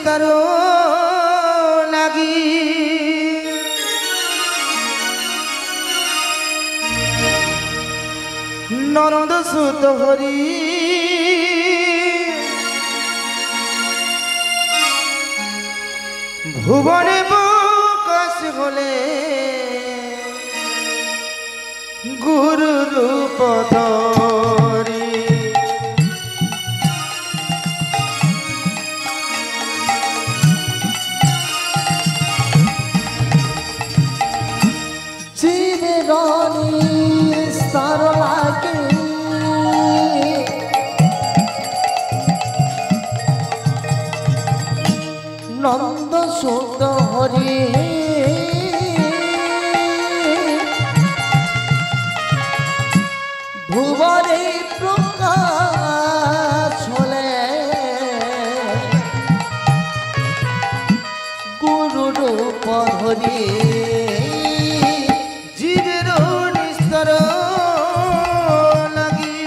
নিস্তার লাগি নন্দ সুত হরি ভুবনে প্রকাশ হলে গুরু রূপ ধরি জীবের নিস্তার লাগে নন্দ সুত হরি ভুবনে প্রকাশ হলে গুরু রূপ ধরি জীবের নিস্তার লাগি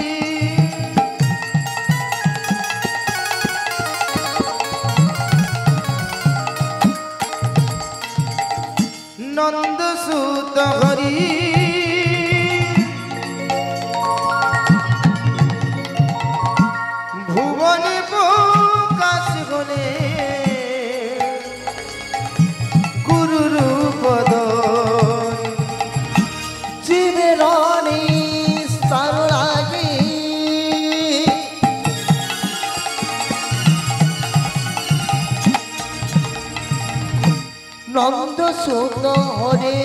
নন্দ সুত হরি ভুবনে প্রকাশ হলে গুরু রূপ ধরি জীবের নিস্তার লাগে নন্দ সুত হরে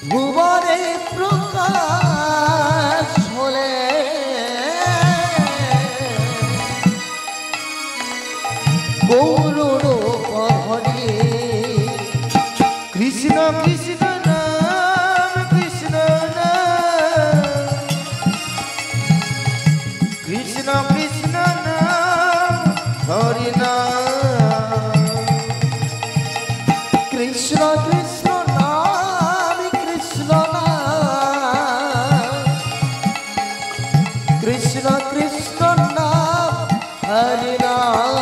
ভুবনে প্রকাশ হলে গৌর রূপ হরে কৃষ্ণ কৃষ্ণ নাম কৃষ্ণ নাম কৃষ্ণ কৃষ্ণ নাম হরি নাম কৃষ্ণ কৃষ্ণ নাম কৃষ্ণ নাম কৃষ্ণ কৃষ্ণ নাম হরি নাম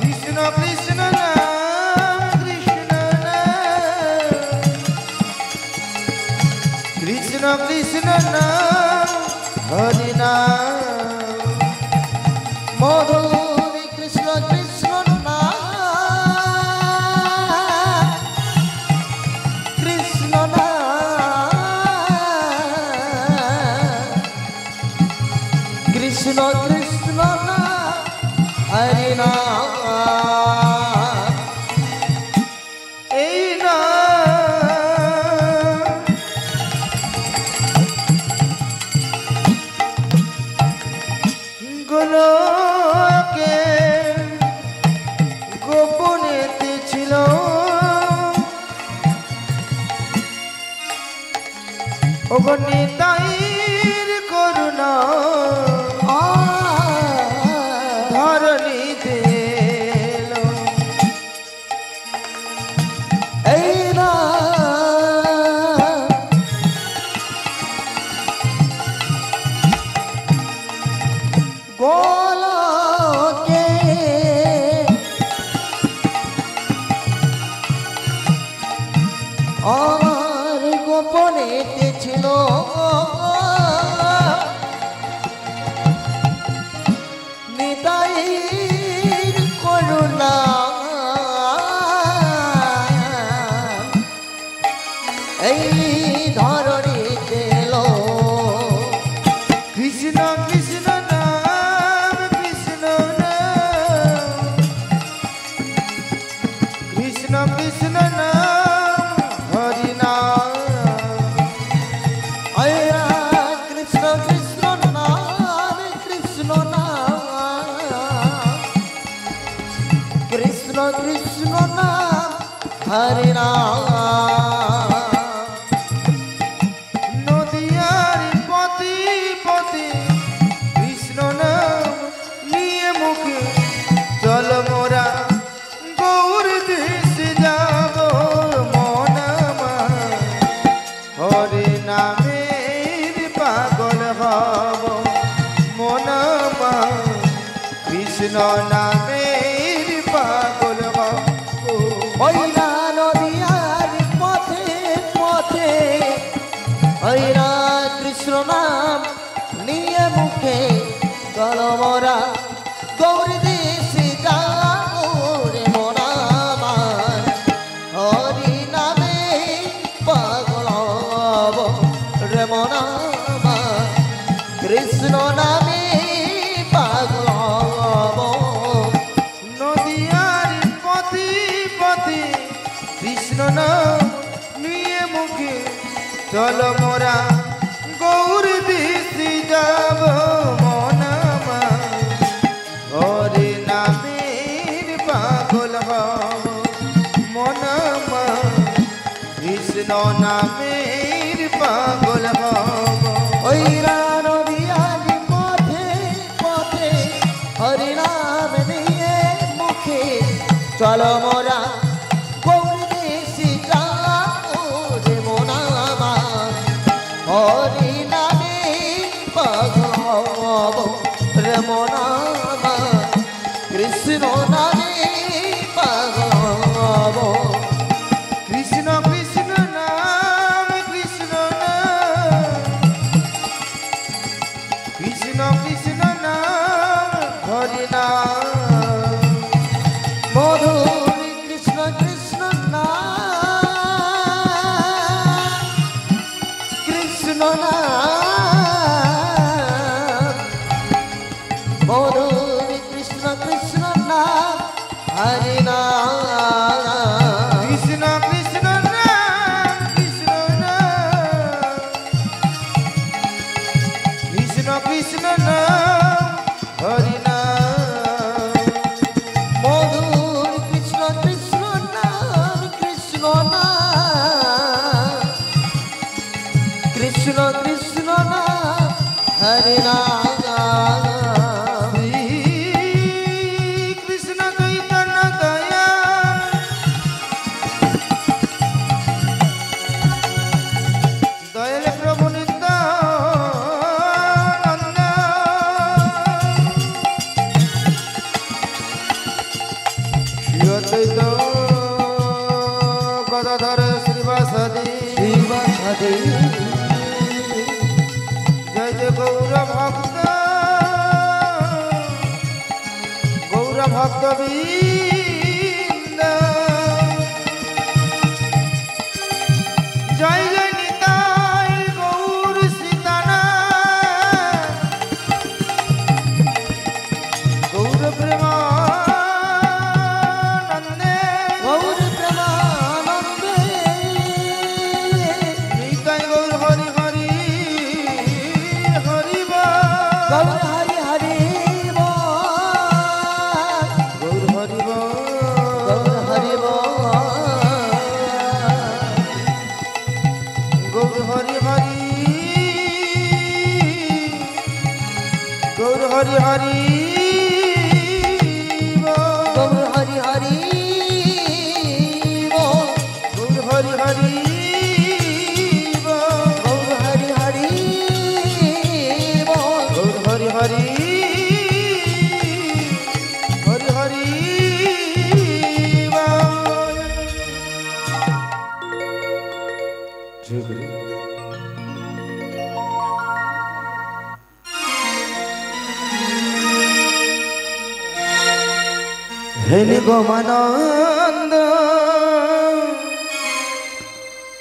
কৃষ্ণ কৃষ্ণ নাম কৃষ্ণ নাম কৃষ্ণ কৃষ্ণ নাম হরি নাম মধুর কৃষ্ণ কৃষ্ণ নাম কৃষ্ণ নাম কৃষ্ণ কৃষ্ণ নাম হরি নাম এই নাম গোলকে গোপনেতে ছিল অগণিতাইর করুণা ধরণীতে এলো। এই নাম গোলকে আমার গোপনেতে ছিল নিতাইর করুণা এই ধরণীতে এলো কৃষ্ণ কৃষ্ণ নাম কৃষ্ণ নাম কৃষ্ণ কৃষ্ণ নাম হরি নাম আয়া কৃষ্ণ কৃষ্ণ নাম কৃষ্ণ নাম কৃষ্ণ কৃষ্ণ নাম হরি নাম নদিয়ার পতি পতি কৃষ্ণ নাম নিয়ে মুখে চল মোরা গৌর দেশে যাব মন আমার হরে নামের কৃষ্ণ নামের পাগল হব ওই না নদিয়ার পথে পথে ওই না কৃষ্ণ নাম নিয়ে মুখে গলমরা গৌরী দেশে যাও রে মোরা আমার হরি নামে পাগল হব রে মোরা আমার কৃষ্ণ নামে পাগল হব নদিয়ার পথে পথে কৃষ্ণ নাম নিয়ে মুখে চল মোরা গৌর দেশে যাব মন আমার হরি নামের পাগল হব মন আমার কৃষ্ণ নামের পাগল হব ওই নদিয়ার পথে পথে হরি নাম নিয়ে মুখে চলো মোরা গৌর দেশে যাও রে মোনা আমার হরি নামে পাগল হব রে মোনা আমার কৃষ্ণ নামে পাগল হব কৃষ্ণ কৃষ্ণ নাম কৃষ্ণ নাম কৃষ্ণ কৃষ্ণ নাম হরি নাম মধুর কৃষ্ণ কৃষ্ণ নাম কৃষ্ণ নাম মধুর কৃষ্ণ কৃষ্ণ নাম হরি নাম কৃষ্ণ কৃষ্ণ নাম কৃষ্ণ নাম কৃষ্ণ কৃষ্ণ নাম হরি নাম মধুর কৃষ্ণ কৃষ্ণ নাম কৃষ্ণ নাম কৃষ্ণ কৃষ্ণ নাম হরি নাম শ্রী কৃষ্ণ চৈতন্য দয়া দয়াল প্রভু নিত্যানন্দ শ্রী অদ্বৈত গদাধর শ্রীবাসাদি শ্রীবাসাদি জয় জয় গৌর ভক্ত বৃন্দ জয় জয় নিতাই গৌর সীতানা গৌর প্রেমানন্দে গৌর প্রেমানন্দে নিতাই গৌর হরি হরি হরি গৌর হরি হরি গৌর হরি গৌর হরি গৌর হরি হরি গৌর হরি হরি গৌর হরি হরি গৌর হরি হরি গৌর হরি হরি গৌর হরি হরি হরি হরি জয় গুরু। হেনি গোমানন্দ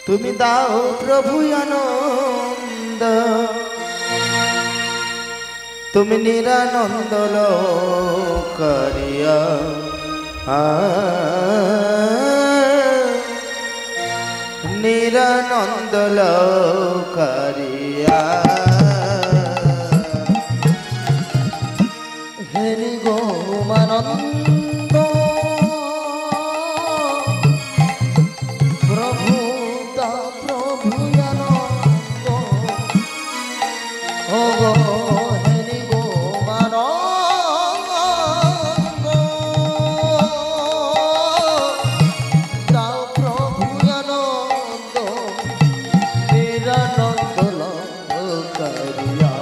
তুমি দাও প্রভু আনন্দ তুমি নিরানন্দ লোকারিয়া নিরানন্দ লোকারিয়া হরি গোমানন্দ প্রভু দা প্রভু আনন্দ ও গো হরি গোমানন্দ দাও প্রভু আনন্দ নিরানন্দ লোকারিয়া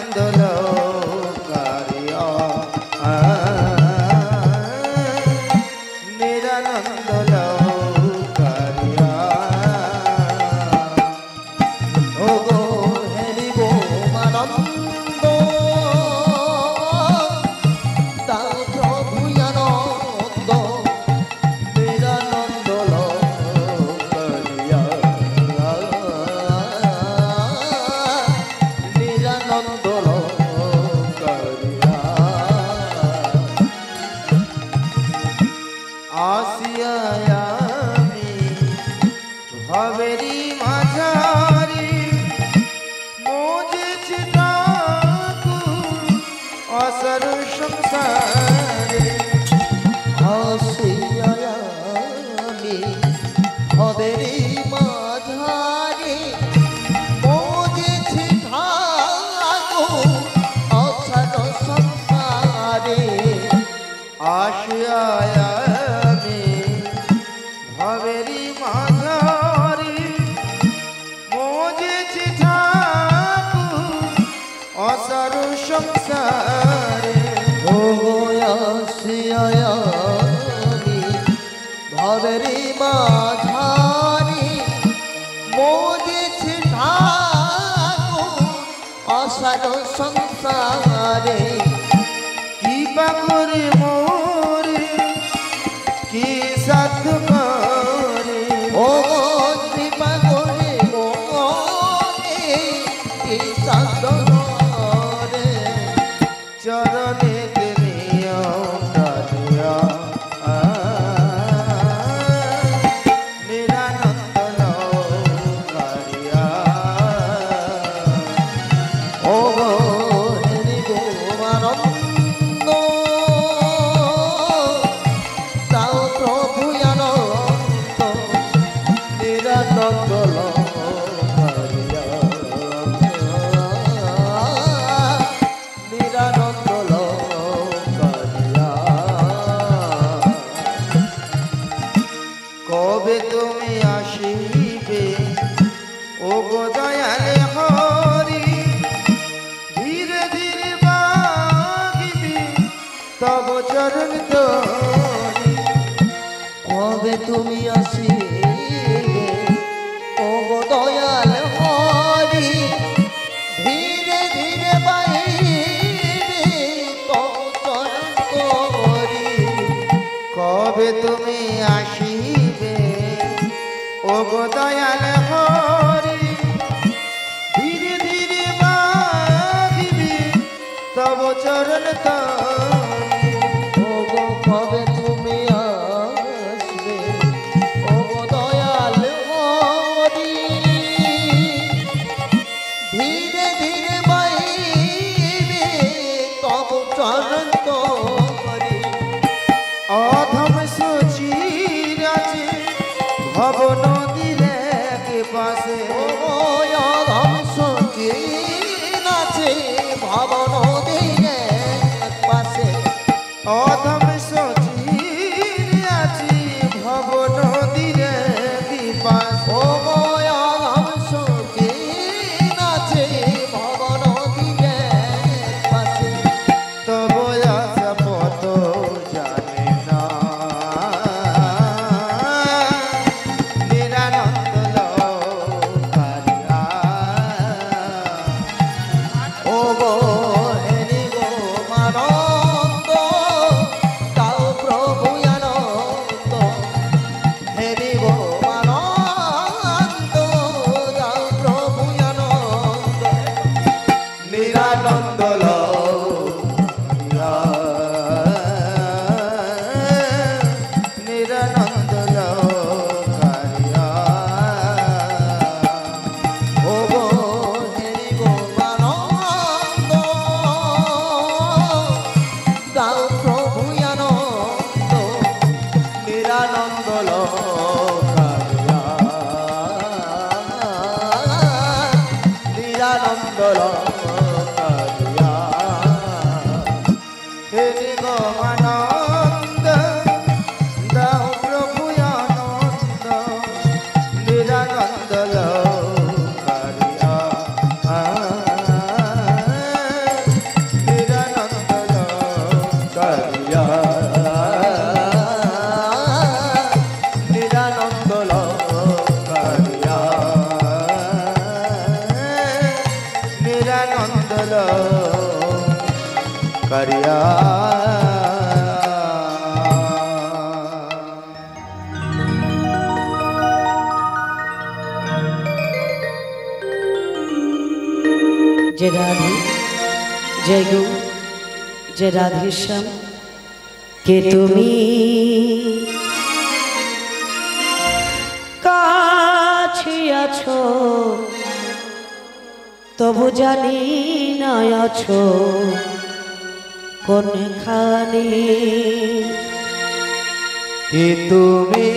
নিরানন্দ লোকারিয়া নিরানন্দ লোকারিয়া ওগো হেরি গো আনন্দ দাও প্রভু আনন্দ নিরানন্দ লোকারিয়া নিরানন্দ লোকারিয়া আসিয়া আমি ভবেরি মাঝারি মোজেছি তাকু অসর সংসারে হাসিয়া আমি হবেরি মাঝারে মোজেছি ঠাকু অসার সংসারে আসিয়া আমি ভবেরি মাঝারি মোজেছি ঠাকু অসর সংসারে ওগো আসিয়া আমি ভবেরি মাঝারি মোজেছি ঠাকু অসার সংসারে কৃপা করে মোরে কি সাধ করে ও কৃপা করে মোরে কি সাধরে চরণে নিয় কালিয়া নিরানন্দ লোকারিয়া ও হরি গো আনন্দ দাও প্রভু আনন্দ নিরানন্দ লোকারিয়া নিরানন্দ লোকারিয়া কবে তুমি আসিবে ও গো দয়ালে হরি ধীরে ধীরে বাগিবি তব চরণ তরি কবে তুমি আসিবে ও গো দয়াল হরি ধীরে ধীরে বাইবে তব চরণ করি কবে তুমি আসিবে ও গো দয়াল হরি ধীরে ধীরে বাগিবি তব চরণ তরি ও গো কবে তুমি আসবে ও গো দয়াল হরি ধীরে ধীরে বাইবে তব চরণ করি অধম সুচির আছে ভব নদীর এক পাশে অধম সঙ্গীন আছে ভবন দিনের পাশে অধম সুচির আছে ভব নদীর এক পাশে ও অধম সঙ্গীন আছে ভবন দিনের পাশে তব আশা পত জানে না নিরানন্দ লোকারিয়া ও গো হেরি গো আনন্দ দাও প্রভু আনন্দ হেরি গো আনন্দ দাও প্রভু আনন্দ নিরানন্দ লোকারিয়া নিরানন্দ লোকারিয়া ও গো হেরি গো আনন্দ দাও প্রভু আনন্দ নিরানন্দ লোকারিয়া নিরানন্দ লোকারিয়া करिया जय राधे जय गो जय राधेश्याम के तुमी काछे आछो तबु जानी ना आछो कोनखाने कि तुमी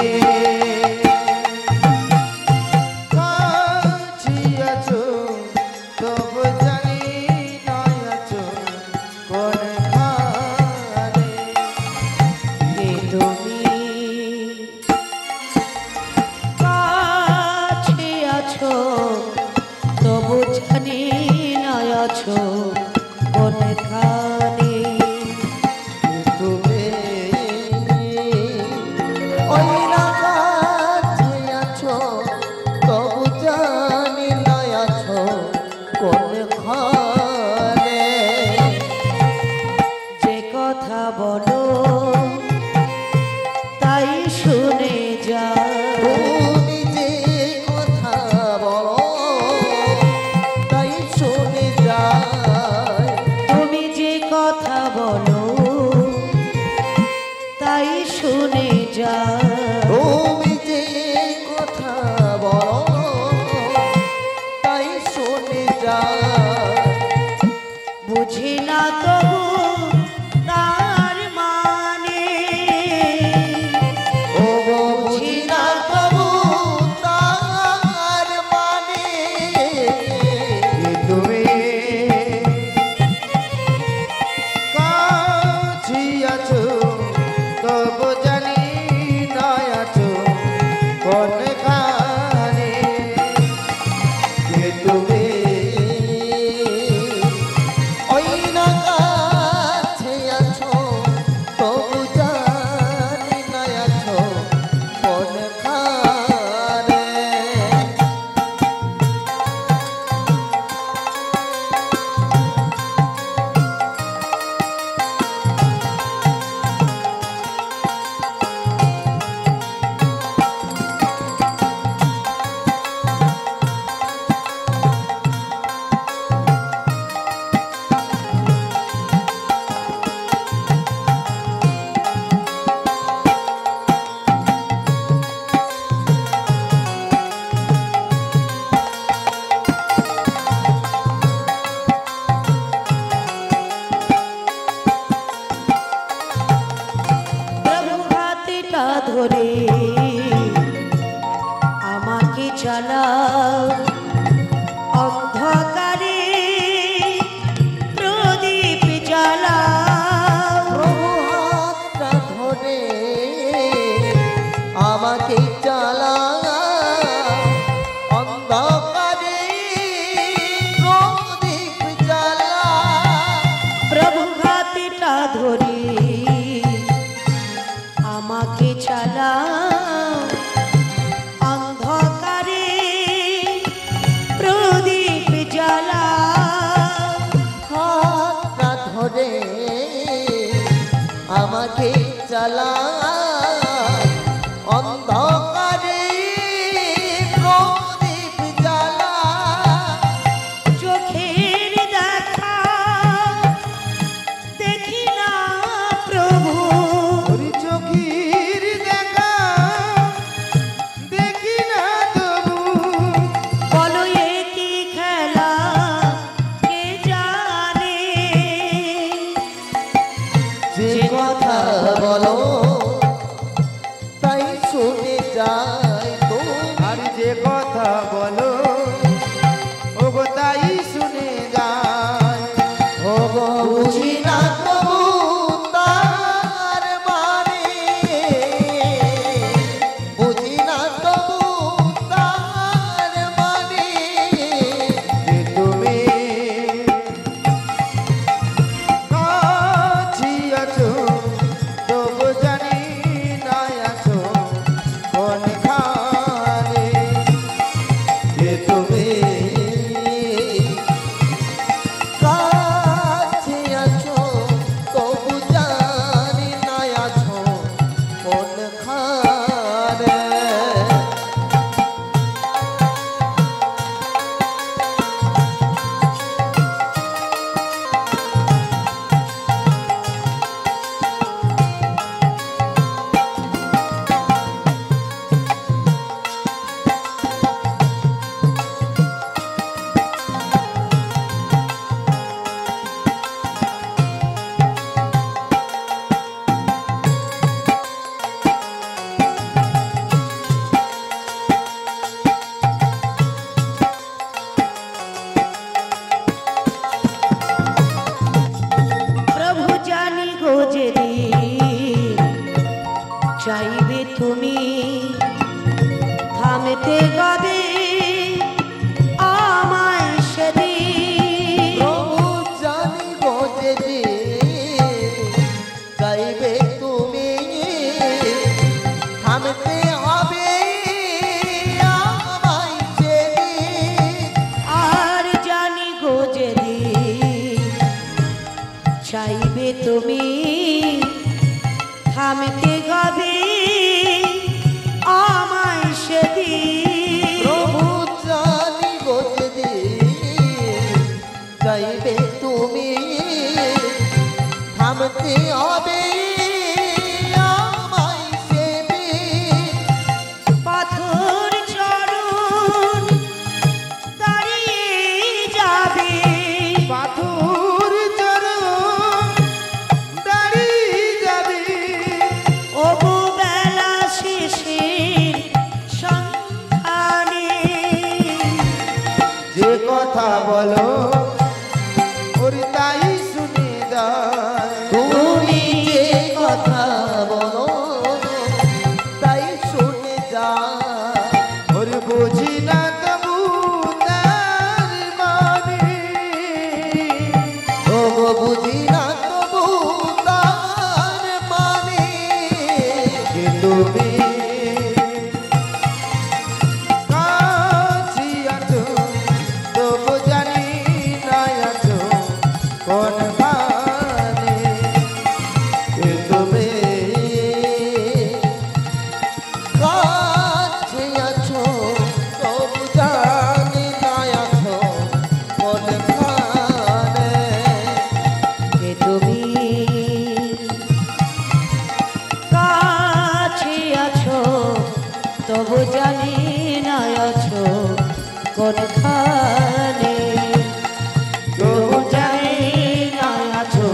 যে কথা বলো যেদিন চাইবে তুমি থামতে হবে আমায় যেদিন। আর জানি গো যেদিন চাইবে তুমি থামতে হবে আমায় সেদিন। প্রভু জানি গো যেদিন চাইবে তুমি থামতে হবে আমায় সেদিন। পাথর চরণ দাঁড়িয়ে যাবে পাথর চরণ দাঁড়িয়ে যাবে ওগো বেলা শেষের সন্ধানে। যে কথা বলো ওর তাই শুনে যায় তুমি যে কথা বলো তাই শুনে যা। ওর বুঝি না তবু তার মানে ও গো বুঝি না তবু তার মানে। যে তুমি কাছে আছো তবু জানি না আছো কোন ভানে। যে তুমি কাছে আছো তবু জানি না আছো কোনখানে। যে তুমি কাছে আছো তবু জানি না আছো কোনখানে। তবু জানি না আছো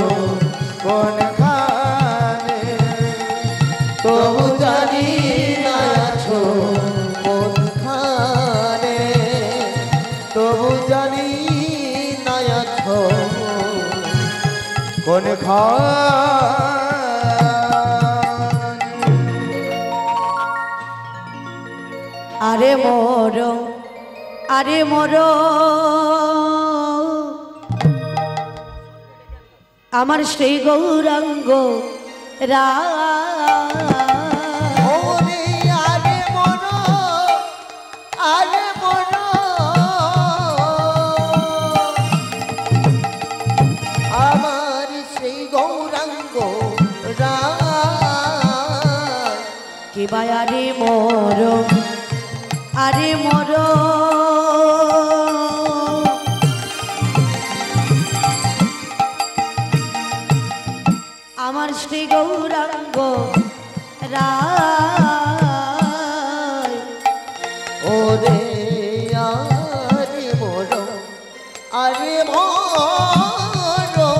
কোন ভানে তবু জানি না আছো কোনখানে। তবু জানি না আছো কোন খানে। আরে মোর আরে মোর আমার সেই গৌরাঙ্গ রা ওরে আরে মনো আরে মনো আমার সেই গৌরাঙ্গ রায়। কিবা আরে মোর আরে মোর আমার শ্রী গৌরাঙ্গ রায়। ওরে আরে মনো আরে মনো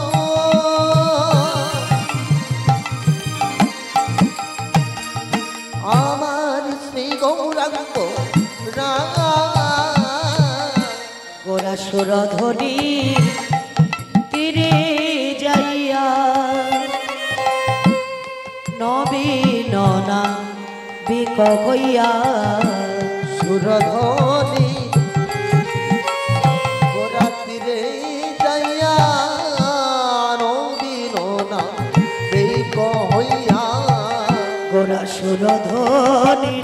আমার শ্রী গৌরাঙ্গ রায়। গোরা সুরধরি তীরে যাইয়া নবীন না বিক হইয়া সুরধনি গোরাত্রিরে যাইয়া নবীন না বেক হইয়া। গোরা সুরধরি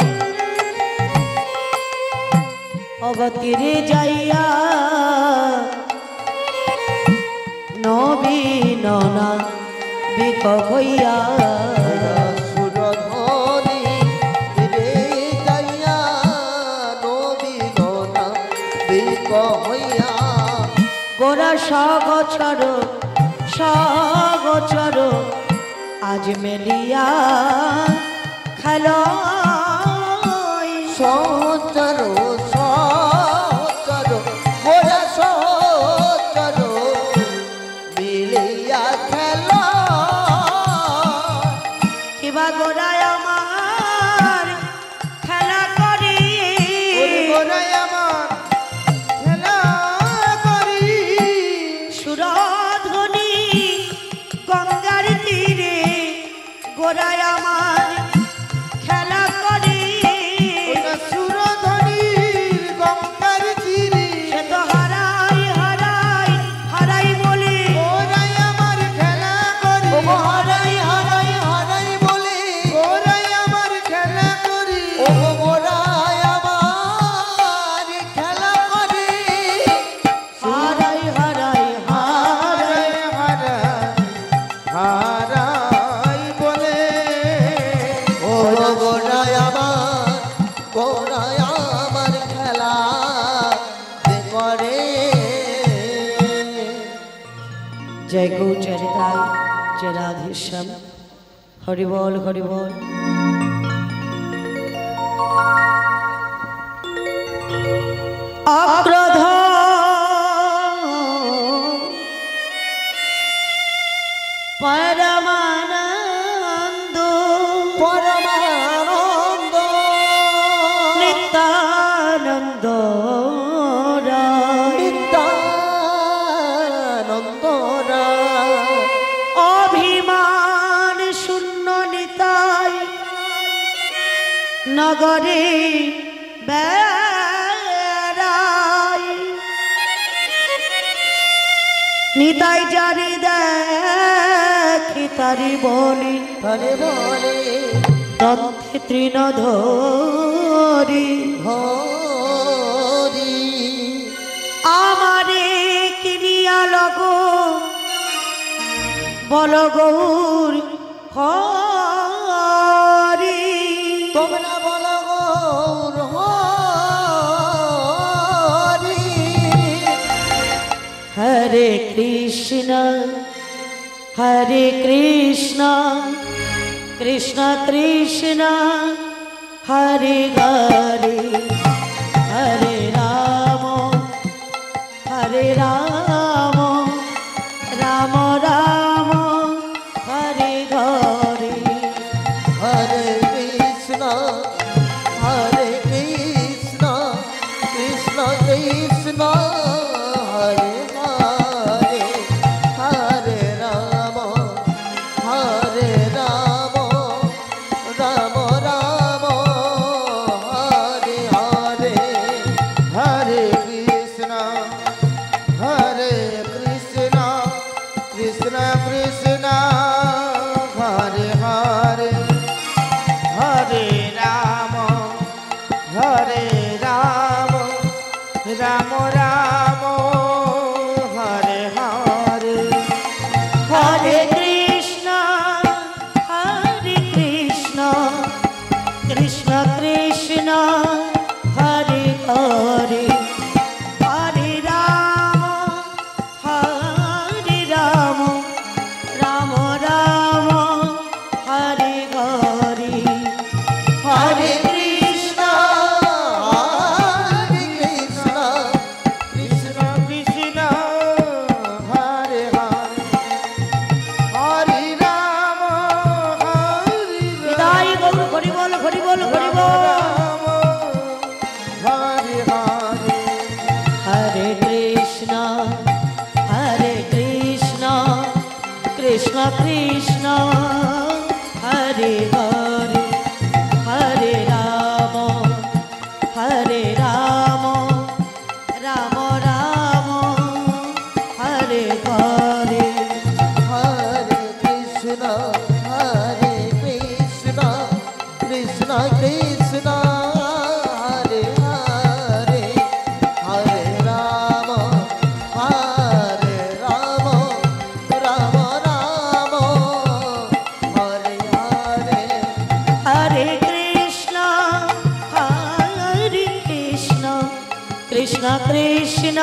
অগতিরে যাইয়া নবীন না বিক হইয়া। সুরধনি রে যাইয়া নবীন না বেক হইয়া। গোরা সগছর সগছর আজ মেলিয়া খেল সচর সচর গোরা সচর মিলিয়া খেলা। কিবা গোরায় আমার খেলা করি গোরাই আমার খেলা করি সুরধ্বনি গঙ্গার তীরে গোরায় আমার খেলা করি। ওটা সুরধনির গঙ্গার তীরে সে তো হারাই হারাই হারাই বলি গোরাই আমার जय गौ चरिताय जय राधेश्याम हरि बोल हरि बोल। अक्रोध परमानंद परमानंद नित्यानंद नित्यानंद अभिमान शून्य निताय नगरे बेড়াই নিতাই জানি দেখি তারি বলি হরে বলে দন্তে তৃণ ধরি হরি আমারে কিনিয়া লগ বল গৌর হরি তোমরা বলো গৌর হরি हरे कृष्ण कृष्ण कृष्ण हरे हरे हरे राम राम राम हरे हरे हरे कृष्ण कृष्ण कृष्ण हरे हरे हरे राम राम राम हरे हरे हरे कृष्ण कृष्ण कृष्ण हरे हरे हरे राम राम राम हरे हरे हरे कृष्ण कृष्ण कृष्ण हरे हरे हरे राम राम राम हरे हरे हरे कृष्ण कृष्ण कृष्ण हरे हरे हरे राम निताई गौर हरि बोल हरि बोल हरि बोल। हरे हरे हरे कृष्ण कृष्ण कृष्ण हरे हरे हरे राम राम राम हरे हरे हरे कृष्ण कृष्ण कृष्ण हरे हरे हरे राम राम राम हरे हरे हरे कृष्ण कृष्ण कृष्ण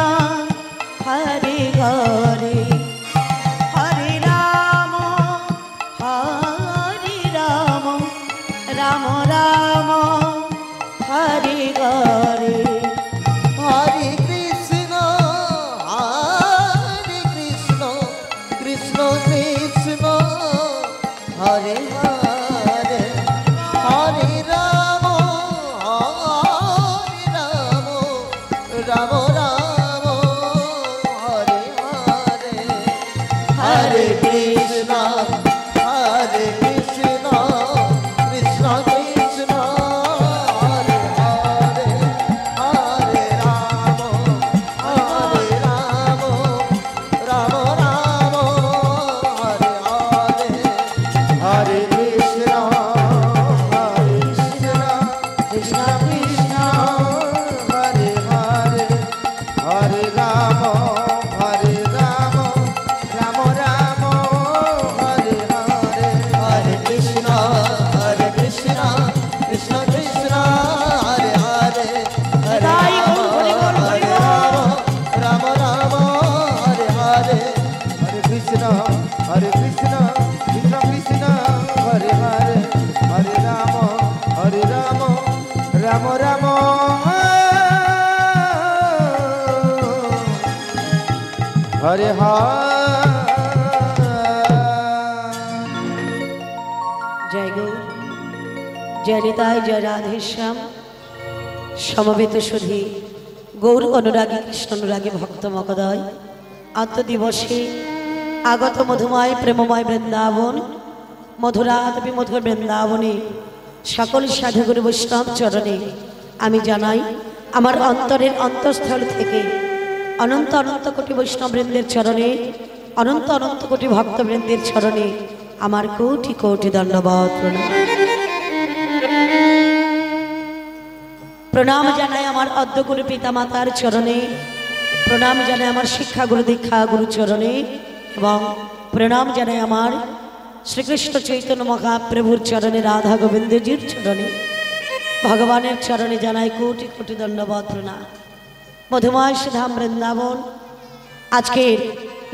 हरे हरे हरे राम राम राम हरे हरे हरे कृष्ण कृष्ण कृष्ण हरे हरे हरे राम राम राम हरे हरे हरे कृष्ण कृष्ण कृष्ण हरे हरे हरे राम राम राम हरे हरे हरे कृष्ण कृष्ण कृष्ण हरे हरे हरे राम राम राम কৃষ্ণ হরে কৃষ্ণ কৃষ্ণ কৃষ্ণ হরে হরে হরে রাম রাম রাম হরে জয় গৌর জয় নিতাই জয় রাধেশ্যাম। সমবেত সুধী গৌর অনুরাগী কৃষ্ণ অনুরাগী ভক্ত মহোদয়, আত্মদিবসে আগত মধুময় প্রেমময় বৃন্দাবন মধুরাত বিমধুর বৃন্দাবনে সকল সাধুগুরু বৈষ্ণব চরণে আমি জানাই আমার অন্তরের অন্তঃস্থল থেকে অনন্ত অনন্ত কোটি বৈষ্ণববৃন্দের চরণে অনন্ত অনন্ত কোটি ভক্তবৃন্দের চরণে আমার কোটি কোটি দণ্ডবত প্রণাম। প্রণাম জানাই আমার অদ্যগুরু পিতা মাতার চরণে, প্রণাম জানাই আমার শিক্ষাগুরু দীক্ষাগুরু চরণে এবং প্রণাম জানাই আমার শ্রীকৃষ্ণ চৈতন্য মহাপ্রভুর চরণে, রাধা গোবিন্দজির চরণে, ভগবানের চরণে জানাই কোটি কোটি দণ্ডবত প্রণাম। মধুময় সুধাম বৃন্দাবন আজকের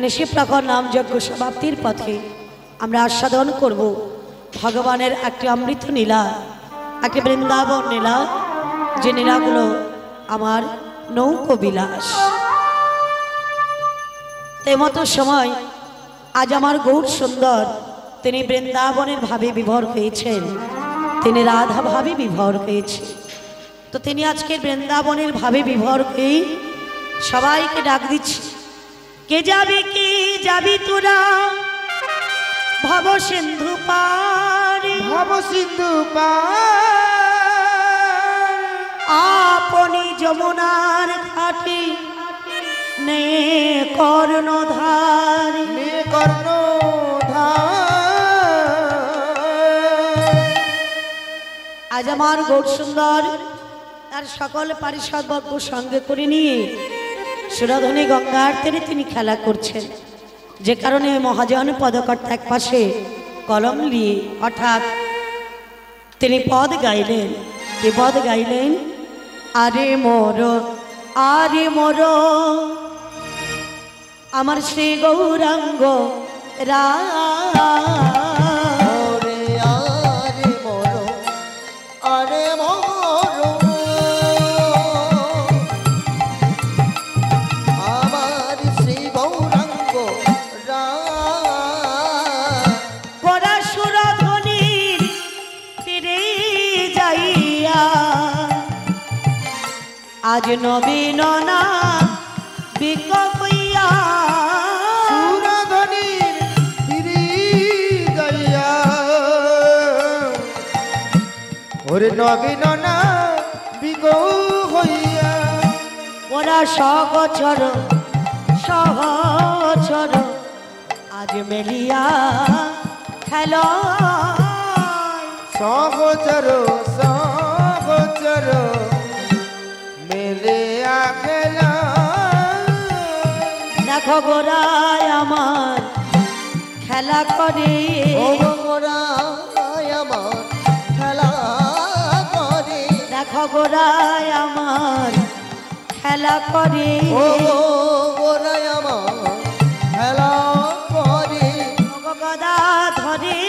নিশি প্রখর নাম যজ্ঞ সমাপ্তির পথে আমরা আস্বাদন করব ভগবানের একটি অমৃত নীলা, একটি বৃন্দাবন নীলা, যে নীলাগুলো আমার নৌকো বিলাস। তেমতো সময় আজ আমার গৌর সুন্দর তিনি বৃন্দাবনের ভাবে বিভোর হয়েছেন, তিনি রাধা ভাবে বিভোর হয়েছে। তো তিনি আজকের বৃন্দাবনের ভাবে বিভোর হয়ে সবাইকে ডাক দিচ্ছি, কে যাবি তোরা ভব সিন্ধু পারে, ভব সিন্ধু পার আপনি যমুনার ঘাটে নে কর্ণধার, নে কর্ণধার। আজ আমার গৌর সুন্দর তার সকল পারিষদবর্গ সঙ্গে করে নিয়ে সুরাধনী গঙ্গার তীরে তিনি খেলা করছেন, যে কারণে মহাজন পদকর্তা এক পাশে কলম নিয়ে অর্থাৎ তিনি পদ গাইলেন। কি পদ গাইলেন? আরে মোর আমার শ্রী গৌরাঙ্গ রা আজ নবীন না বিকবইয়া সুরধনির তীরে যাইয়া, ওরে নবীন না বিগৌ হইয়া, ওরা সহচর আজ মেলিয়া খেল সহচর মেলে খেলা। দেখো গোরায় আমার খেলা করে, আমার খেলা করে, দেখো গোরায় আমার খেলা করে, ও গোরাই আমার খেলা করে, গদা ধরে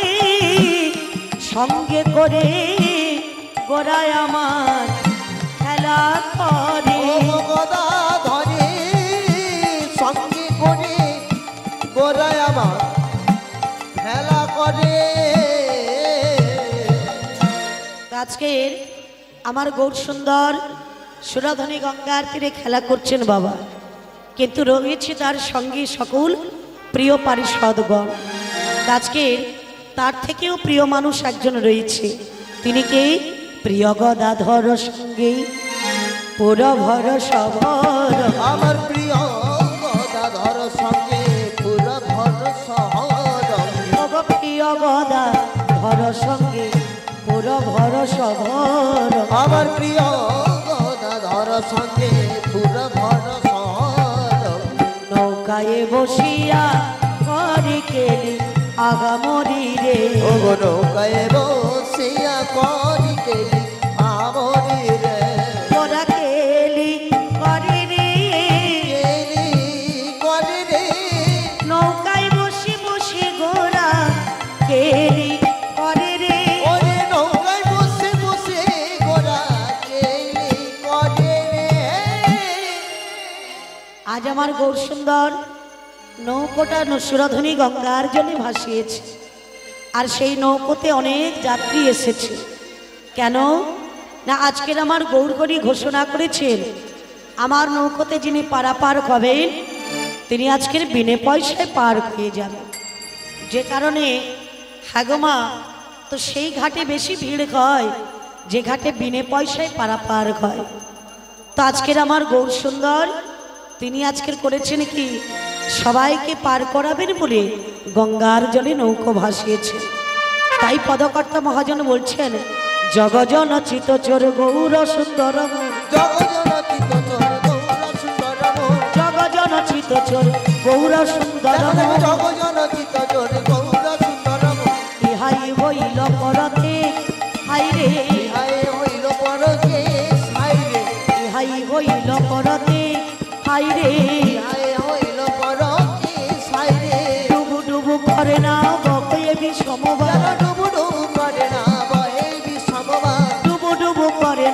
সঙ্গে করে গোরায় আমার খেলা করে, গদা ধরে সঙ্গে করে গোরাই আমার খেলা করে। আজকের আমার গৌর সুন্দর সুরাধনী গঙ্গার তীরে খেলা করছেন বাবা, কিন্তু রয়েছে তার সঙ্গে সকল প্রিয় পারিষদগণ। আজকের তার থেকেও প্রিয় মানুষ একজন রয়েছে, তিনি কে? প্রিয় গদাধর সঙ্গে পুরো ভর সভর, আমার প্রিয় গদাধর সঙ্গে পুরো ভর শহর, প্রিয় গদাধর সঙ্গে পুরো ভর সভর, আমার প্রিয় গদাধর সঙ্গে পুরো ভর শহর, নৌকায় বসিয়া করে কেলি আগামরি রে, ও নৌকায় বসিয়া করি কেলি আমরি রে, ওরা কেলি করে রে, কেলি করে রে, নৌকায় বসিয়া আমার গৌর সুন্দর নৌকোটা সুরধনী গঙ্গার জলে ভাসিয়েছে। আর সেই নৌকোতে অনেক যাত্রী এসেছে। কেন না আজকের আমার গৌরকরী ঘোষণা করেছেন আমার নৌকোতে যিনি পারাপার হবেন তিনি আজকের বিনে পয়সায় পার হয়ে যাবেন। যে কারণে হাগমা তো সেই ঘাটে বেশি ভিড় হয় যে ঘাটে বিনে পয়সায় পারাপার হয়। তো আজকের আমার গৌর সুন্দর তিনি আজকের করেছেন কি সবাইকে পার করাবেন বলে গঙ্গার জলে নৌকো ভাসিয়েছেন। তাই পদকর্তা মহাজন বলছেন জগজন চিত চোর গৌর সুন্দরম, জগজন চিত চোর গৌর সুন্দরম, ইহাই হইল পরতে হাইরে, ইহাই হইল পরতে হাইরে, ডুবু ডুবু করে না বকে বিষমবার, ডুবু ডুবু করে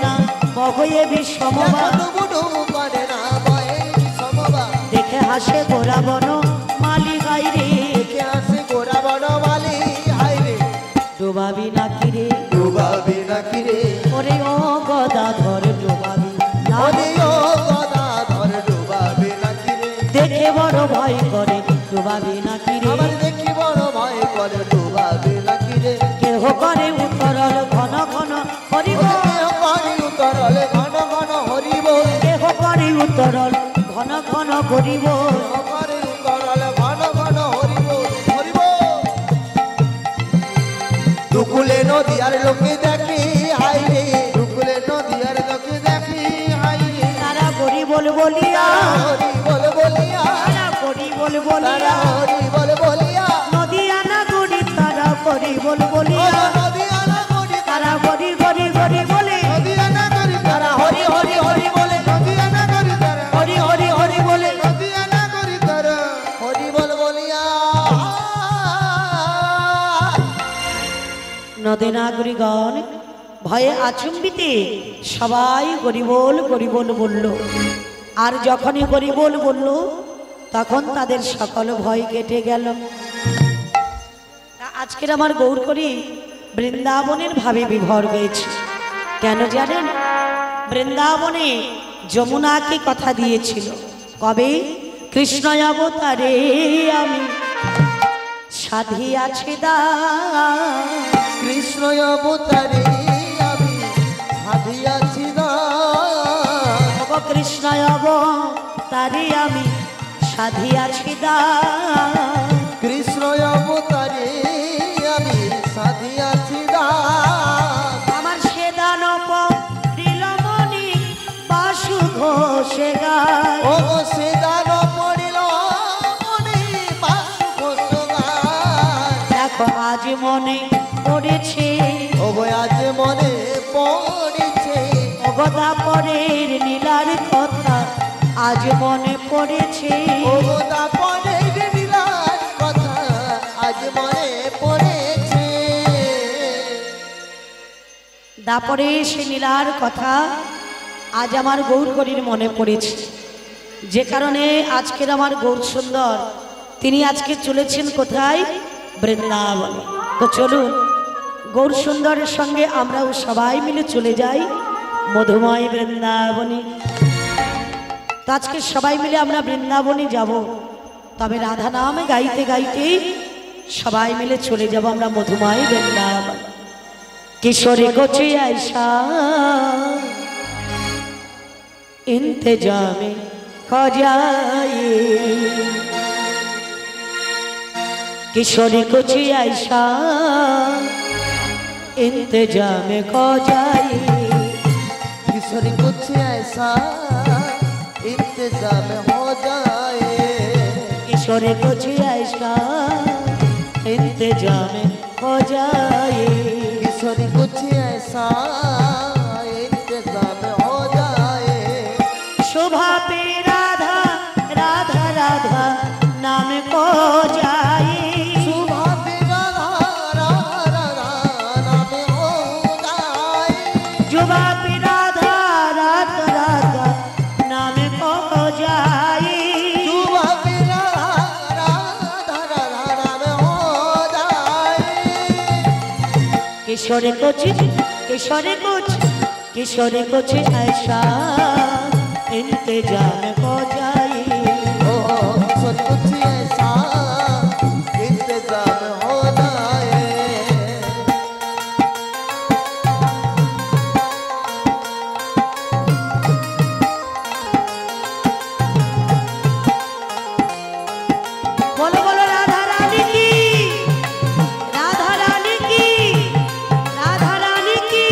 না বকে বিষমবার, দেখে হাসে গোরা বন মালি গাইরে, ডুবাবি নাকি রে, ওরে ও গদাধর ডুবাবি দেখে বড় ভয় করে ডুবাবি নাকি রে, কেহ করে উত্তরল ঘন ঘন হরিব, কেহ করে উত্তরল ঘন ঘন করিব, দুকুলে নদীয়ার লোকে দেখি হাইরে, দুকুলে নদীয়ার লোকে দেখি হাইরে, তারা করি বল বলিয়া, হরি বল বলিয়া, তারা করি বল বলিয়া, হরি বল বলিয়া, নদী আনা গড়ি তারা করি বল বলিয়া, নদী আনা করি তারা গড়ি গড়ি গড়ি বলে, নদী আনা করি তারা হরি হরি হরি বলে, নদী আনা করি তারা হরি হরি হরি বলে, নদী আনা করি তারা হরি বল বলিয়া। নদী নাগরিকগণ ভয়ে আচম্বিতে সবাই গরিবল গরিবল বলল। আর যখনই গরিবল বলল তখন তাদের সকল ভয় কেটে গেল। তা আজকের আমার গৌরকরী বৃন্দাবনের ভাবে বিভোর হয়েছে। কেন জানেন? বৃন্দাবনে যমুনাকে কথা দিয়েছিল কবে? কৃষ্ণ অবতারে আমি সাধিয়াছি দান, কৃষ্ণ অবতারে আমি সাধিয়াছি দান, কৃষ্ণ অবতারে আমি সাধিয়াছি দান, কৃষ্ণ অবতারে আমি সাধিয়াছি দান, আমার সে দান রিলমণি বাসু ঘোষে গায়, ও সে দান পড়িল মনে বাসু ঘোষ গায়, দেখো আজ মনে পড়েছে, ও আজ মনে পড়েছে, অগদা পরের নীলার কথা আজ মনে পড়েছে, ও দাপনের লীলার কথা আজ মনে পড়েছে, দাপরে সে নীলার কথা আজ আমার গৌরকরীর মনে পড়েছে। যে কারণে আজকের আমার গৌর সুন্দর তিনি আজকে চলেছেন কোথায়? বৃন্দাবনে। তো চলুন গৌর সুন্দরের সঙ্গে আমরাও সবাই মিলে চলে যাই মধুময় বৃন্দাবনে। তো আজকে সবাই মিলে আমরা বৃন্দাবনে যাব, তবে রাধা নামে গাইতে গাইতে সবাই মিলে চলে যাব আমরা মধুময় বৃন্দাবন। কিশোরী কোচি আয়সা इंतजाम हो जाए, किशोरी कुछ ऐसा इंतजाम हो जाए, किशोरी कुछ ऐसा इंतजाम हो जाए, किशोरी कुछ ऐसा इंतजाम हो जाए, किशोरी कुछ ऐसा इंतजाम हो जाए, शोभा पे राधा राधा राधा नाम को जाए, सुबह पे राधा राधा राधा नाम हो जाए, शोभा पे राधा राधा राधा नाम को जाए, किशोरी कुछ ऐसा इंतजाम हो जाए। ओ किशोरी कुछ ऐसा इंतजाम हो जाए। बोलो बोलो राधा रानी की, राधा रानी की, राधा रानी की।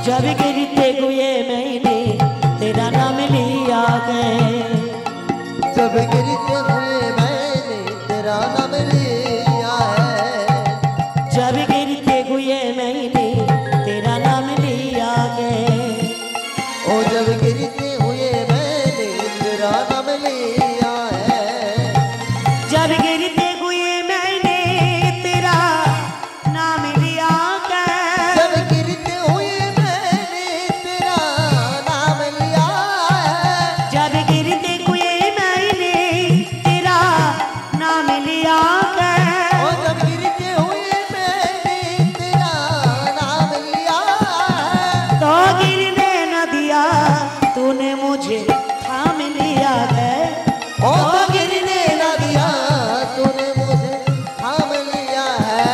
जब गिरते हुए मैंने तेरा नाम लिया है, जब गिरते हुए मैंने तेरा नाम लिया है। जब गिरते हुए मैंने तेरा नाम लिया है। ओ जब गिरते हुए मैंने तेरा नाम लिया है। जब गिरते हुए मैंने तेरा नाम लिया है। जब गिरते हुए मैंने तेरा नाम लिया है। जब गिरते हुए मैंने तेरा नाम लिया है। ओ जब गिरते हुए मैंने तेरा नाम लिया है। तो गिरने न दिया तूने मुझे थाम लिया है। ओ तो गिरने न दिया तूने मुझे थाम लिया है।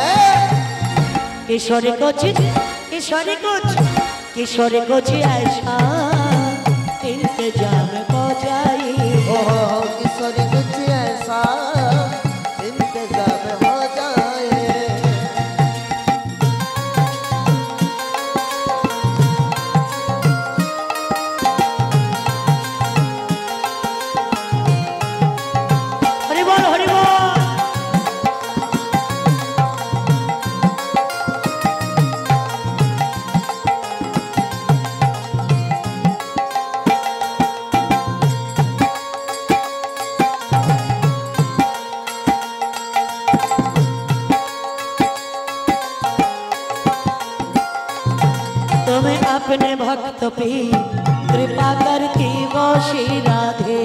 किशोरी कुछ ऐसा इंतजाम हो जाए। ओ किशोरी कुछ ऐसा इंतजाम हो जाए। हरि बोल हरि बोल। तुम्हें अपने भक्त पे कृपा करती वो श्री राधे।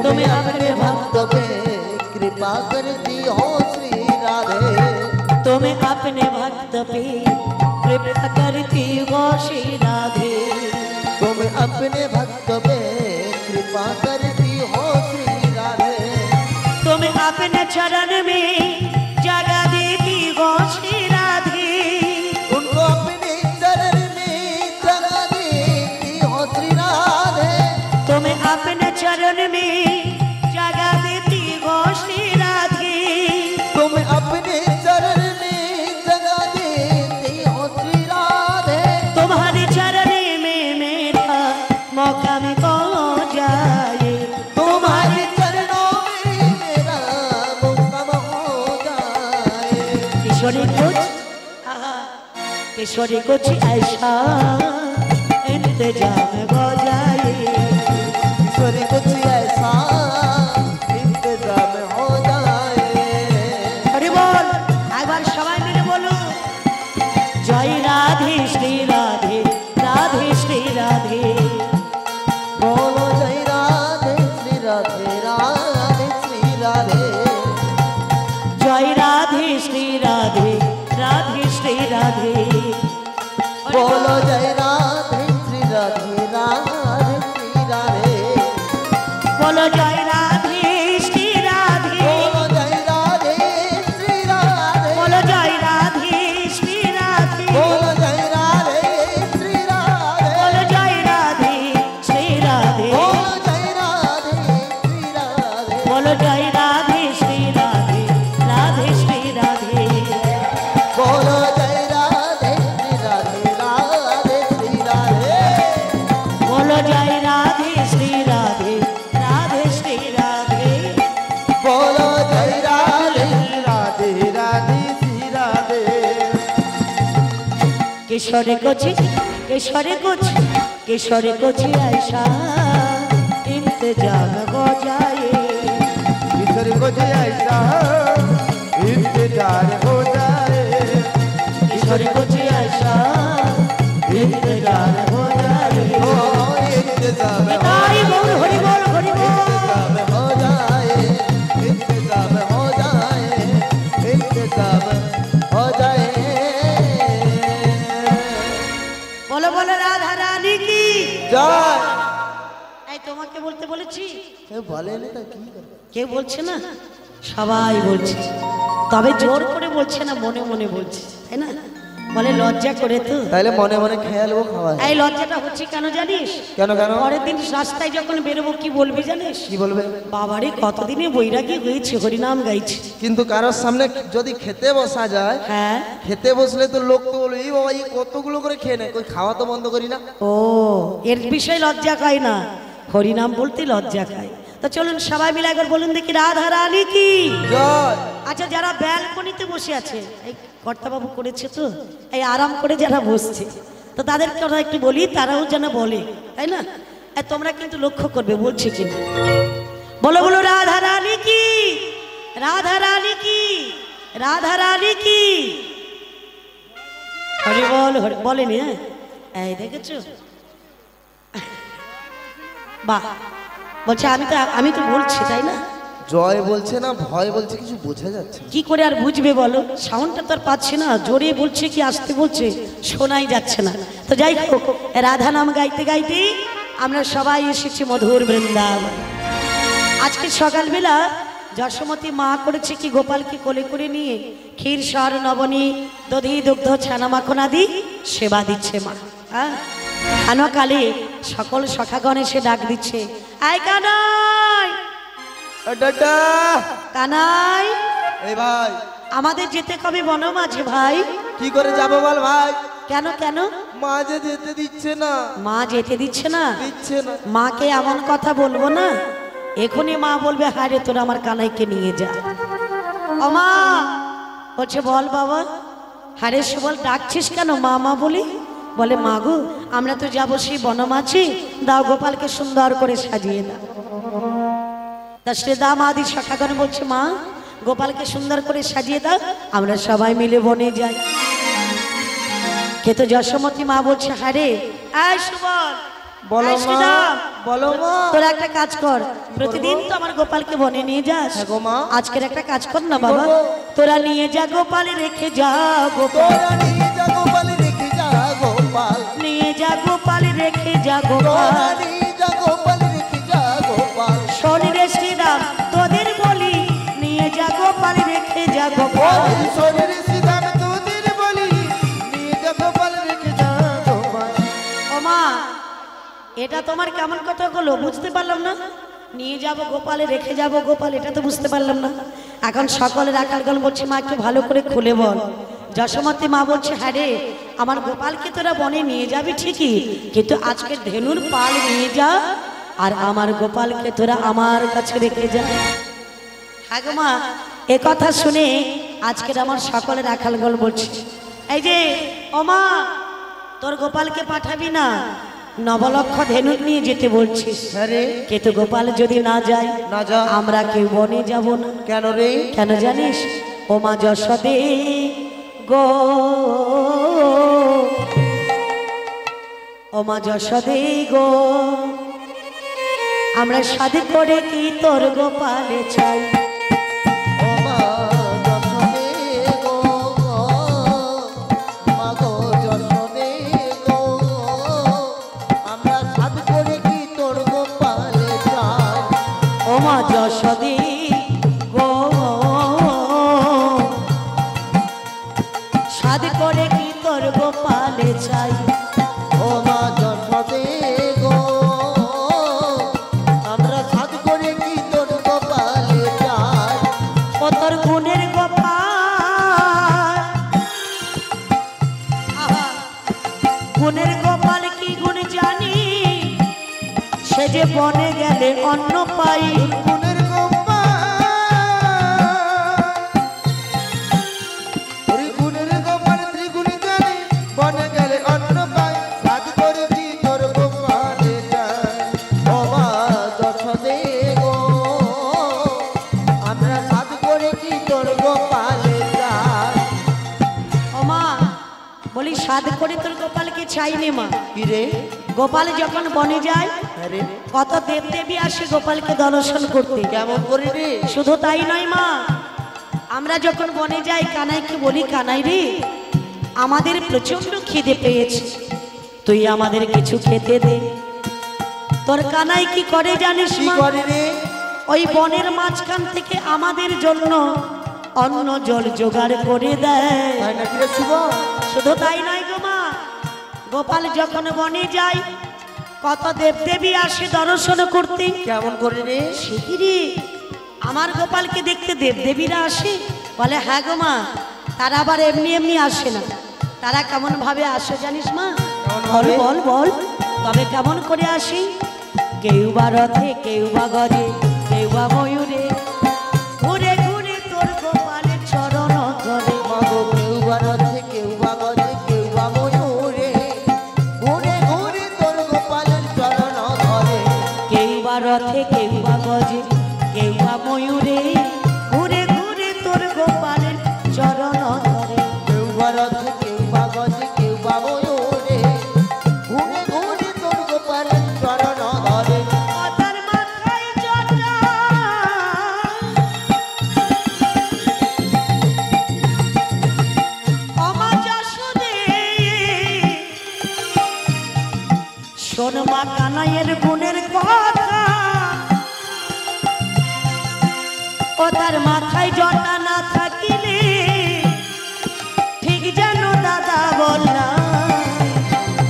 तुम्हें अपने भक्त भक्त पे कृपा करती हो श्री राधे। तुम्हें अपने भक्त पे कृपा करती वो श्री राधे। तुम अपने भक्त पे कृपा करती हो श्री राधे। तुम्हें अपने चरण में जगह देती वो श्री राधे। उनको अपने चरण में जगह देती हो श्री राधे। तुम्हें अपने चरण में जगह देती वो श्री राधे। तुम अपने चरण में जगह देती हो श्री राधे। तुम्हारे चरण में मेरा मौका में हो जाए। तुम्हारे चरणों में मेरा मुक्तम हो जाए। किशोरी कुछ ऐसा इंतजाम हो जाए। किशोरी कुछ ऐसा इंतजाम हो जाए। हरि बोल। एक बार सबाई मिले बोलो जय राधे श्री राधे, राधे श्री राधे। बोलो जय राधे श्री राधे, राधे श्री राधे। जय राधे श्री राधे, राधे श्री राधे। बोलो जय राधे श्री राधे, राधे श्री राधे। बोलो जय राधे श्री राधे। बोलो जय राधे श्री राधे। बोलो जय राधे श्री राधे। बोलो जय राधे श्री राधे। बोलो जय राधे श्री राधे। बोलो जय राधे श्री राधे। बोलो जय राधे श्री राधे, राधे श्री राधे। बोलो जय राधे श्री राधे, राधे श्री राधे। बोलो जय राधे श्री राधे, राधे श्री राधे। बोलो जय राधे राधे राधे श्री राधे। किशोरी कुछ ऐसा इंतजाम हो जाए। किशोरी कुछ ऐसा इंतजार हो जाए। কেউ বলেনি তা কি করে? কেউ বলছে না, সবাই বলছে, তবে জোর করে বলছে না, মনে মনে বলছে, তাই না? বলে লজ্জা করে তো। তাইলে মনে মনে খেয়ে নেবো খাওয়া। এই লজ্জাটা হচ্ছে কেন জানিস? কেন কেন? পরের দিন রাস্তায় যখন বেরোবো কি বলবি জানিস? কি বলবে? বাবারে কতদিনে বৈরাগী হয়েছে, হরিনাম গাইছে। কিন্তু কারোর সামনে যদি খেতে বসা যায়, হ্যাঁ, খেতে বসলে তো লোক তো বলবে এই বাবা এই কতগুলো করে খেয়ে নেয়, কই খাওয়া তো বন্ধ করি না। ও এর বিষয়ে লজ্জা খায় না, হরিনাম বলতে লজ্জা খায়। তো চলুন সবাই মিলে একবার বলুন দেখি রাধা রানী কি জয়। আচ্ছা, যারা ব্যালকনিতে বসে আছে, এই কর্তাবাবু করেছে তো, এই আরাম করে যারা বসছে, তো তাদের কথা একটু বলি, তারাও যেন বলে, তাই না? এই তোমরা কিন্তু লক্ষ্য করবে বলছে কিন্তু, বলো বলো রাধা রানী কি, রাধা রানী কি, রাধা রানী কি। হরি বল, হরি বলেনি? হ্যাঁ, এই দেখেছো? বাহ, বলছে আমি তো বলছি, তাই না? জয় বলছে না ভয় বলছে, কিছু বোঝা যাচ্ছে না। কি করে আর বুঝবে বলো? সাউন্ডটা তো আর পাচ্ছে না, জোরে বলছে কি আসতে বলছে শোনাই যাচ্ছে না। তো যাই হোক, রাধা নাম গাইতে গাইতে আমরা সবাই এসেছি মধুর বৃন্দাবন। আজকে সকালবেলা যশোমতী মা করেছে কি, গোপালকে কোলে করে নিয়ে ক্ষীর সর নবনী দধি দুগ্ধ ছানা মাখন আদি সেবা দিচ্ছে মা। হ্যাঁ, কালে সকল সখাগণ এসে ডাক দিচ্ছে, আয় কানাই, ডাটা কানাই। এই ভাই, আমাদের যেতে কবে বনমাঝে ভাই? কি করে যাবো বল ভাই? কেন কেন? মা যে যেতে দিচ্ছে না। মা যেতে দিচ্ছে না? দিচ্ছে না। মাকে এমন কথা বলবো না, এখনই মা বলবে হায় রে তোর আমার কানাইকে নিয়ে যা। ও মা বলছে, বল বাবা। হারে সুবল ডাকছিস কেন মা মা বলি? বলে মা গো, আমরা তো যাবো সেই বনমাঝে, দাও গোপালকে সুন্দর করে সাজিয়ে দাও। তা সে দাম আদি সখাগণ বলছে, মা গোপালকে সুন্দর করে সাজিয়ে দাও, আমরা সবাই মিলে বনে যাই। কিন্তু যশোমতী মা বলছে, হারে আয় সুবল, বলো আয় মা, শ্রীরাম, বলো মা। তোরা একটা কাজ কর, প্রতিদিন তো আমার গোপালকে বনে নিয়ে যাস, হ্যাঁ গো মা। আজকের একটা কাজ কর না বাবা, করবো? তোরা নিয়ে যা গোপালে রেখে যা গোপাল, তোরা নিয়ে যা গোপাল রেখে যা গোপাল, নিয়ে যা গোপালে রেখে যা গোপাল। তোরা নিয়ে যা গোপাল রেখে যা গোপাল। শোন রে শ্রীরাম তোদের বলি, নিয়ে যা গোপালে রেখে যা গোপাল। ওই শরীরে সিদাম তোদের বলি, নিয়ে যা গোপাল রেখে যা গোপাল। ও মা, এটা তোমার কেমন কথা হলো বুঝতে পারলাম না। নিয়ে যাব গোপালে রেখে যাব গোপাল, এটা তো বুঝতে পারলাম না। এখন সকলের আকালগণ বলছে, মা একটু ভালো করে খুলে বল। যশোমতী মা বলছে, হ্যাঁ রে, আমার গোপালকে তোরা বনে নিয়ে যাবি ঠিকই, কিন্তু আজকে ধেনুর পাল নিয়ে যা, আর আমার গোপালকে তোরা আমার কাছে রেখে যা। হ্যাঁ গো মা, এ কথা শুনে আজকের আমার সকলের আকালগণ বলছে, এই যে ও মা, তোর গোপালকে পাঠাবি না, নবলক্ষ ধেনু নিয়ে যেতে বলছিস। হ্যাঁ রে। কিন্তু গোপাল যদি না যায়, না যায়, আমরা কেউ বনে যাব না। কেন রে? কেন জানিস? ও মা যশোদে গো, ও মা যশোদে গো, আমরা সাধে করে কি তোর গোপালে চাই। ও মা যশোদে গো, মা গো যশোদে গো, আমরা সাধ করে কি তোর গোপালে চাই। ও মা যশোদে গো, সাধ করে কি তোর গোপালে চাই। ও মা যশোদে গো, আমরা সাধ করে কি তোর গোপালে চাই। ও তোর গুণের গোপাল, আহা, গুণের গোপাল কি গুণ জানি, সে যে বনে গেলে অন্ন পাই। গুণের গোপাল, ওই গুণের গোপাল ত্রিগুণী জানে, বনে গেলে অন্ন পায়, সাধ করে কি তোর গোপালে চাই। ও মা যশোদে গো, আমরা সাধ করে কি তোর গোপালে চাই। ও মা, বলি সাধ করে তোর গোপালকে চাইনি মা। কি রে? গোপাল যখন বনে যায়, হ্যাঁ রে। কত দেব দেবী আসে গোপালকে দর্শন করতে। কেমন করে রে? শুধু তাই নয় মা, আমরা যখন বনে যাই কানাইকে বলি, কানাই রে, আমাদের প্রচন্ড খিদে পেয়েছে, তুই আমাদের কিছু খেতে দে। তোর কানাই কি করে জানিস কি মা? করে রে? ওই বনের মাঝখান থেকে আমাদের জন্য অন্ন জল জোগাড় করে দেয়। তাই নাকি রে শুভ? শুধু তাই নয় গো মা, গোপাল যখন বনে যায় কত দেবদেবী আসে দর্শন করতে। কেমন করে রে? শিগিরি আমার গোপালকে দেখতে দেবদেবীরা আসে? বলে হ্যাঁ গো মা, তারা আবার এমনি এমনি আসে না। তারা কেমন ভাবে আসে জানিস মা? বল বল বল, তবে কেমন করে আসি? কেউ বা রথে, কেউ বা গজে, কেউ বা ময়ূরে, ঘুরে ঘুরে তোর গোপালের চরণ ধরে। মাগো কেউ বা রথে, কেউ বা গজে, কেউ বা ময়ূরে, ঘুরে ঘুরে তোর গোপালের চরণ ধরে। কেউ বা রথে, কেউ বা গজে, কেউ বা ময়ূরে, ঘুরে ঘুরে তোর গোপালের চরণ ধরে। কেউ বা রথে, কেউ বা গজে, কেউ বা ময়ূরে, ঘুরে ঘুরে তোর গোপালের চরণ ধরে। মাথার মাথায় জটা, আমার যশোদে, শোন মা কানাইয়ের গুণের কথা। ও তার মাথায় জটা না থাকিলে ঠিক যেন দাদা বললাম।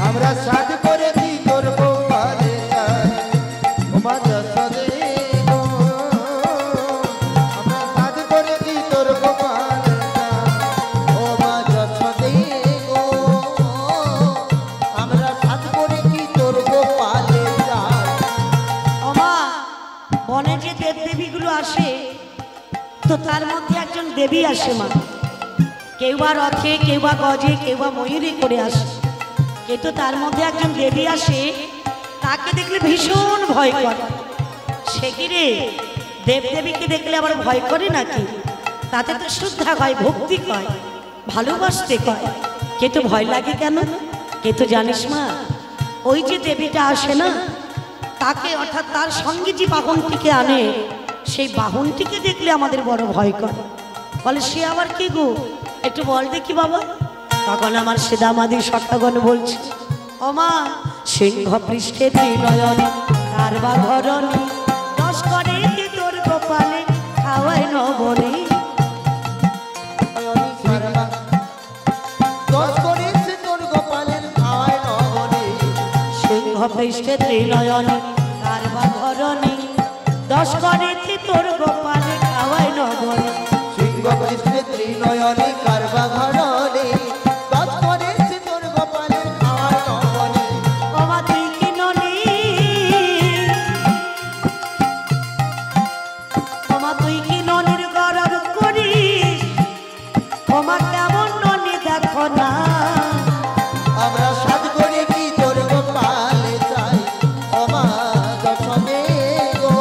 আমরা সাধ করেছি তোর গোপালে চাই, ও মা যশোদে গো। আমরা সাধ করেছি তোর গোপালে চাই, ও মা যশোদে গো। আমরা সাধ করেছি তোর গোপালে চাই। ওমা, বনে যে দেবদেবীগুলো আসে তো তার মধ্যে একজন দেবী আসে মা। কেউ বা রথে, কেউ বা গজে, কেউ বা ময়ূরে করে আসে, কিন্তু তার মধ্যে একজন দেবী আসে, তাকে দেখলে ভীষণ ভয় করে। সে কি রে, দেবদেবীকে দেখলে আবার ভয় করে নাকি? তাতে তো শ্রদ্ধা হয়, ভক্তি হয়, ভালোবাসতে হয়, কিন্তু ভয় লাগে কেন? কিন্তু জানিস মা, ওই যে দেবীটা আসে না, তাকে অর্থাৎ তার সঙ্গে যে বাহনটিকে আনে, সেই বাহনটিকে দেখলে আমাদের বড় ভয় করে। বলে সে আবার কি গো, একটু বল দেখি বাবা। তখন আমার সেদামাদি সখাগণ বলছে, ও মা, সিংহ পৃষ্ঠে ত্রিনয়ন তার বা ঘরণী, দশ করে যে তোর গোপালে খাওয়াই নবনী। দশ করেছে তোর গোপালের খাওয়ায় নবনী। সিংহ পৃষ্ঠে ত্রিনয়ন তার বা ঘরণী, দশ করে যে তোর গোপালে খাওয়াই নবনী। সিংহ কৃষ্ণে ত্রিনয়নে কারবা ঘরণে, দশ করেছে তোর গোপালের খাওয়ায় নবনী। ওমা তুই কি ননি, ওমা তুই কি ননির গরব করিস, ওমা কেমন ননি দেখো না। আমরা সাধ করে কি তোর গোপালে চাই, ও মা যশোদে গো।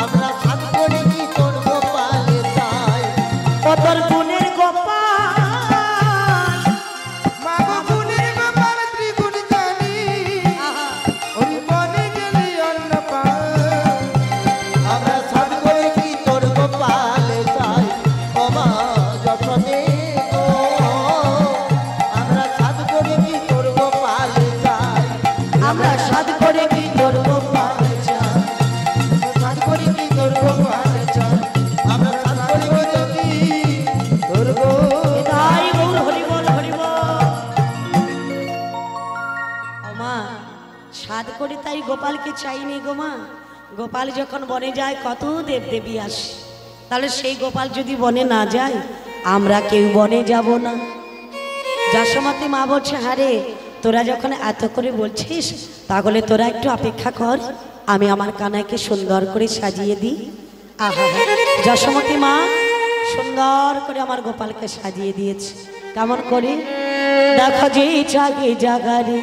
আমরা সাধ করে কি তোর গোপালে চাই। ও তোর গুণের গোপাল, মাগো গুণের গোপাল ত্রিগুণ জানি, আহা, ওই বনে গেলে অন্ন পাই। আমরা সাধ করে কি তোর গোপালে চাই, ও মা যশোদে গো। আমরা সাধ করে কি তোর গোপালে চাই। আমরা সাধ করে কি তোর গোপাল চাই। সাধ করে কি তোর গোপালে চাই। আমরা সাধ করে কি তোর গোপালে। তাই গৌর হরি বল, হরি বল। ও মা, সাধ করে তাই গোপালকে চাইনি গো মা। গোপাল যখন বনে যায় কত দেবদেবী আসে, তাহলে সেই গোপাল যদি বনে না যায়, আমরা কেউ বনে যাব না। যশোমতী মা বলছে, হ্যাঁ রে, তোরা যখন এত করে বলছিস, তাহলে তোরা একটু অপেক্ষা কর, আমি আমার কানাইকে সুন্দর করে সাজিয়ে দিই। আহা, যশোমতী মা সুন্দর করে আমার গোপালকে সাজিয়ে দিয়েছে। কেমন করে দেখো, যে জাগে জাগারে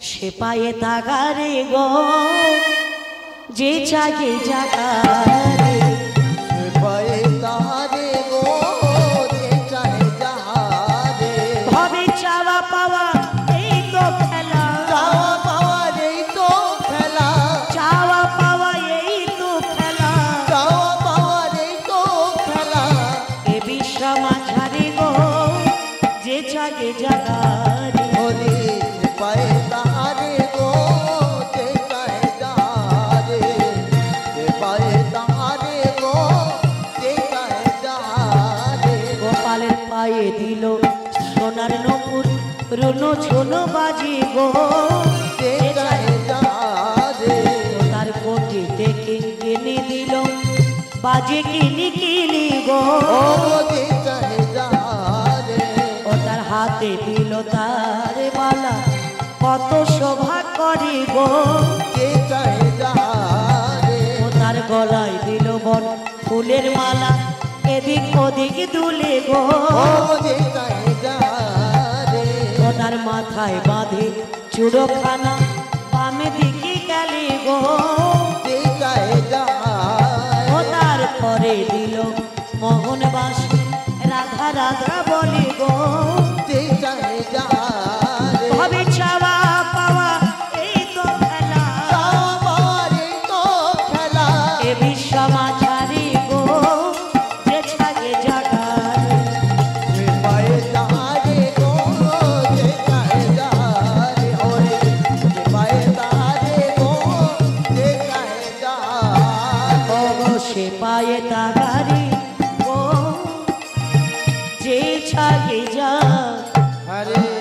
সে পায়ে তাগারে গো, যে জাগে জাগারে পায়ে তাহারে গো, যে চাহে যাহারে। ভাবে চাওয়া পাওয়া এই তো খেলা, চাওয়া পাওয়ার এই তো খেলা, চাওয়া পাওয়া এই তো খেলা, চাওয়া পাওয়ার এই তো খেলা। এ বিশ্ব মাঝারে গো, যে জাগে জাগারে। ওরে পায়ে তাহারে গো, পায়ে দিল সোনার নপুর রুনো ঝুনো বাজি গো যে চাহে যা রে তার কোটি থেকে কিনে দিল বাজে কিনি কিনি গো ও যে চাহে যা রে ও তার হাতে দিল তার মালা কত শোভা করে গো যে চাহে যা রে ও তার গলায় দিল বন ফুলের মালা এদিক ওদিক দুলে গো ও যে চাহে যা রে ও তার মাথায় বাঁধে চুড়োখানা বামে দিকে গেলে গো যে চাহে যা ও তার পরে দিল মোহনবাসী রাধা রাধা বলে গো যে চাহে যা রে হবে চাওয়া পাওয়া এই তো খেলা আমারে তো খেলা এ বিশ্বমাঝারি গো যে ছাগে জাগার যে পায়ে যা রে গো যে চাহে যা রে ওরে যে পায়ে যা রে গো যে চাহে যা ও গো সে পায়ে তাগারি গো যে ছাগে যা হরে